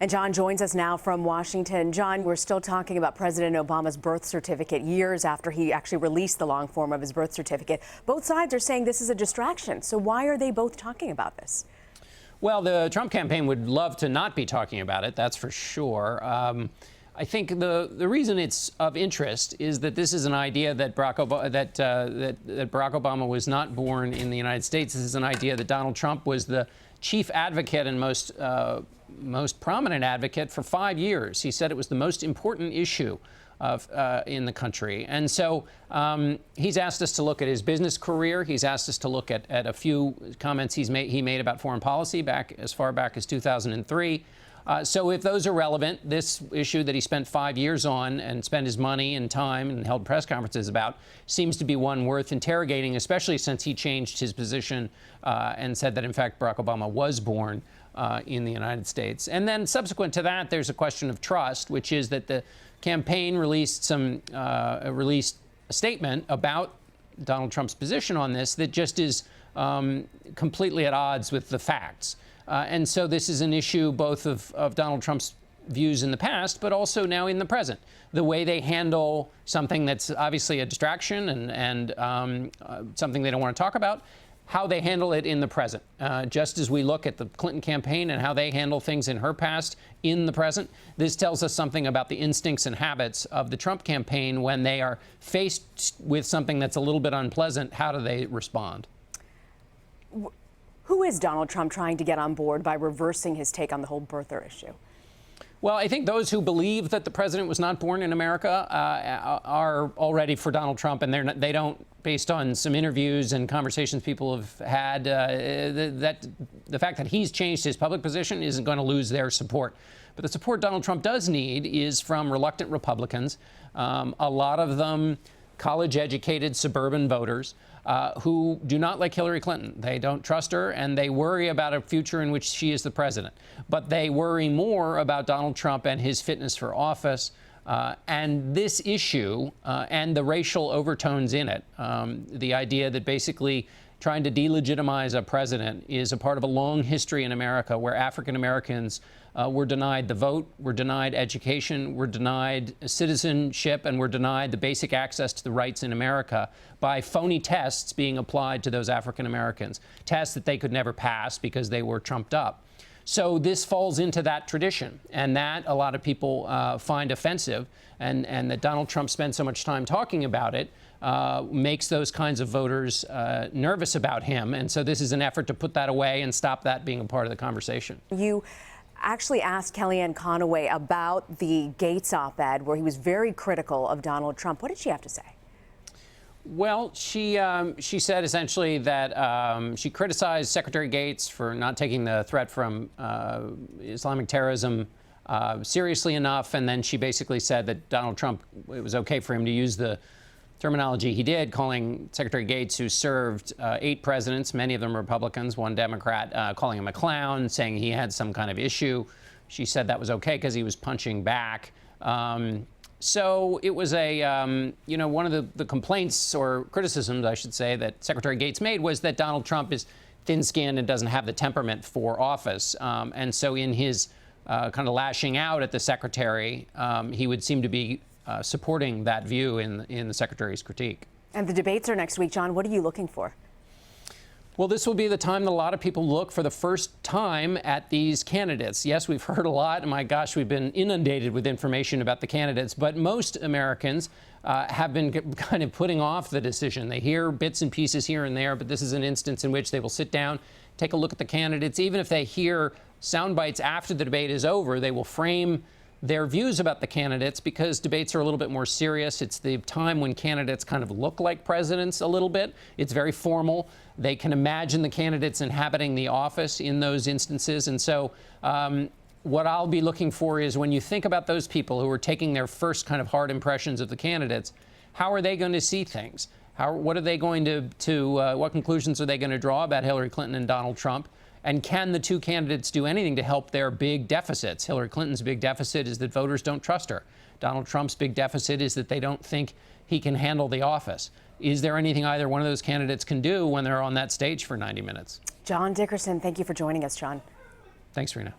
And John joins us now from Washington. John, we're still talking about President Obama's birth certificate years after he actually released the long form of his birth certificate. Both sides are saying this is a distraction. So why are they both talking about this? Well, the Trump campaign would love to not be talking about it, that's for sure. I think the reason it's of interest is that this is an idea that Barack Obama was not born in the United States. This is an idea that Donald Trump was the chief advocate and most prominent advocate for 5 years. He said it was the most important issue in the country. And so he's asked us to look at his business career. He's asked us to look at a few comments he made about foreign policy as far back as 2003. So if those are relevant, this issue that he spent 5 years on and spent his money and time and held press conferences about seems to be one worth interrogating, especially since he changed his position and said that, in fact, Barack Obama was born in the United States. And then subsequent to that, there's a question of trust, which is that the campaign released a statement about Donald Trump's position on this that just is completely at odds with the facts. And so this is an issue both of Donald Trump's views in the past, but also now in the present. The way they handle something that's obviously a distraction and something they don't want to talk about, how they handle it in the present. Just as we look at the Clinton campaign and how they handle things in her past in the present, this tells us something about the instincts and habits of the Trump campaign when they are faced with something that's a little bit unpleasant. How do they respond? Who is Donald Trump trying to get on board by reversing his take on the whole birther issue? Well, I think those who believe that the president was not born in America are already for Donald Trump, and they don't, based on some interviews and conversations people have had, the fact that he's changed his public position isn't going to lose their support. But the support Donald Trump does need is from reluctant Republicans, a lot of them college-educated suburban voters who do not like Hillary Clinton. They don't trust her, and they worry about a future in which she is the president. But they worry more about Donald Trump and his fitness for office. And this issue and the racial overtones in it, the idea that basically trying to delegitimize a president is a part of a long history in America where African Americans were denied the vote, were denied education, were denied citizenship, and were denied the basic access to the rights in America by phony tests being applied to those African Americans, tests that they could never pass because they were trumped up. So this falls into that tradition, and that a lot of people find offensive, and that Donald Trump spends so much time talking about it makes those kinds of voters nervous about him. And so this is an effort to put that away and stop that being a part of the conversation. You actually asked Kellyanne Conway about the Gates op-ed where he was very critical of Donald Trump. What did she have to say? Well, she said essentially that she criticized Secretary Gates for not taking the threat from Islamic terrorism seriously enough, and then she basically said that Donald Trump, it was okay for him to use the terminology he did, calling Secretary Gates, who served 8 presidents, many of them Republicans, 1 Democrat, calling him a clown, saying he had some kind of issue. She said that was okay because he was punching back. So it was one of the complaints or criticisms, I should say, that Secretary Gates made was that Donald Trump is thin-skinned and doesn't have the temperament for office. And so in his kind of lashing out at the secretary, he would seem to be supporting that view in the secretary's critique. And the debates are next week. John, what are you looking for? Well, this will be the time that a lot of people look for the first time at these candidates. Yes, we've heard a lot. And my gosh, we've been inundated with information about the candidates. But most Americans have been kind of putting off the decision. They hear bits and pieces here and there, but this is an instance in which they will sit down, take a look at the candidates. Even if they hear sound bites after the debate is over, they will frame their views about the candidates because debates are a little bit more serious. It's the time when candidates kind of look like presidents a little bit. It's very formal. They can imagine the candidates inhabiting the office in those instances. And so what I'll be looking for is when you think about those people who are taking their first kind of hard impressions of the candidates, how are they going to see things? What are they going to what conclusions are they going to draw about Hillary Clinton and Donald Trump? And can the two candidates do anything to help their big deficits? Hillary Clinton's big deficit is that voters don't trust her. Donald Trump's big deficit is that they don't think he can handle the office. Is there anything either one of those candidates can do when they're on that stage for 90 minutes? John Dickerson, thank you for joining us, John. Thanks, Rena.